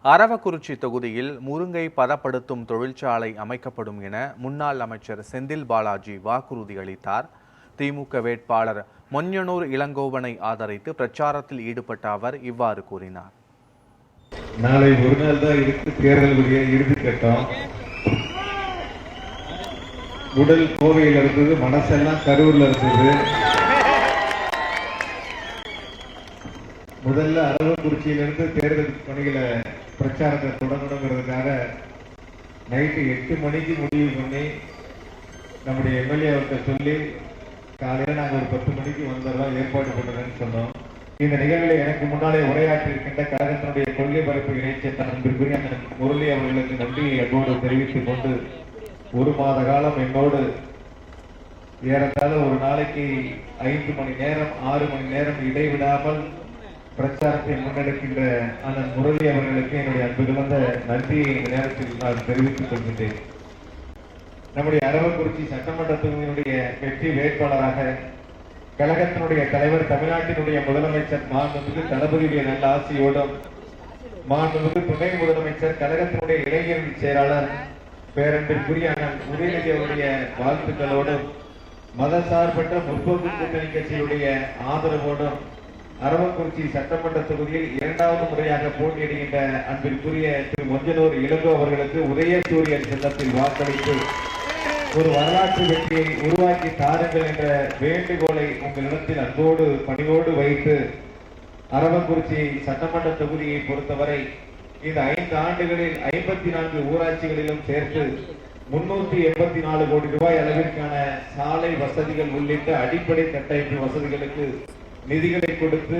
அரவக்குறிச்சி தொகுதியில் முருங்கை பதப்படுத்தும் தொழிற்சாலை அமைக்கப்படும் என முன்னாள் அமைச்சர் செந்தில் பாலாஜி வாக்குறுதி அளித்தார். திமுக வேட்பாளர் மொஞ்சனூர் இளங்கோவனை ஆதரித்து பிரச்சாரத்தில் ஈடுபட்ட அவர் இவ்வாறு கூறினார். நாளை ஒரு நாள் தான் இருக்கு தேர்தலுடைய இறுதி கட்டம். உடல் கோவையில் இருந்தது, மனசெல்லாம் கரூர்ல இருந்தது. முதல்ல அரவக்குறிச்சியிலிருந்து தேர்தல் பணிகளை பிரச்சாரத்தை தொடங்கணுங்கிறதுக்காக நைட்டு 8 மணிக்கு முடிவு பண்ணி நம்முடைய எம்எல்ஏ அவர்கிட்ட சொல்லி காலையில் நாங்கள் ஒரு 10 மணிக்கு வந்துடுறோம், ஏற்பாடு பண்ணுறேன்னு சொன்னோம். இந்த நிகழ்வில் எனக்கு முன்னாலே உரையாற்றி இருக்கின்ற கழகத்தினுடைய கொள்கை பரப்பு இணைச்சேர்ந்த நண்பருக்குரிய முரளி அவர்களுக்கு நன்றியை என்னோடு தெரிவித்துக் கொண்டு, ஒரு மாத காலம் என்னோடு ஏறத்தாழ ஒரு நாளைக்கு 5 மணி நேரம் 6 மணி நேரம் இடைவிடாமல் பிரச்சாரத்தை முன்னெடுக்கின்ற அண்ணன் முரளி அவர்களுக்கு என்னுடைய அன்பு கலந்த நன்றியை இந்த நேரத்தில் நான் தெரிவித்துக் கொள்கின்றேன். நம்முடைய அரவக்குறிச்சி சட்டமன்ற தொகுதியினுடைய வெற்றி வேட்பாளராக கழகத்தினுடைய தலைவர், தமிழ்நாட்டினுடைய முதலமைச்சர் மாண்புமிகு தளபதியுடைய நல்ல ஆசையோடும், மாண்புமிகு துணை முதலமைச்சர் கழகத்தினுடைய இளைஞரணி செயலாளர் பேரன்பிற்குரிய அண்ணன் உதயநிதி அவருடைய வாழ்த்துக்களோடும், மதசார்பற்ற முற்போக்கு கூட்டணி கட்சியுடைய ஆதரவோடும் அரவக்குறிச்சி சட்டமன்ற தொகுதியில் 2வது முறையாக போட்டியிடுகின்ற அன்பிற்குரிய திரு மொஞ்சனூர் இளங்கோ அவர்களுக்கு உதயசூரியன் சின்னத்தில் வாக்களித்து ஒரு வரலாற்று வெற்றியை உருவாக்கி தாருங்கள் என்ற வேண்டுகோளை உங்களிடத்தில் அன்போடு பணியோடு வைத்து, அரவக்குறிச்சி சட்டமன்ற தொகுதியை பொறுத்தவரை இந்த 5 ஆண்டுகளில் 54 ஊராட்சிகளிலும் சேர்த்து 384 கோடி ரூபாய் அளவிற்கான சாலை வசதிகள் உள்ளிட்ட அடிப்படை கட்டமைப்பு வசதிகளுக்கு நிதிகளை கொடுத்து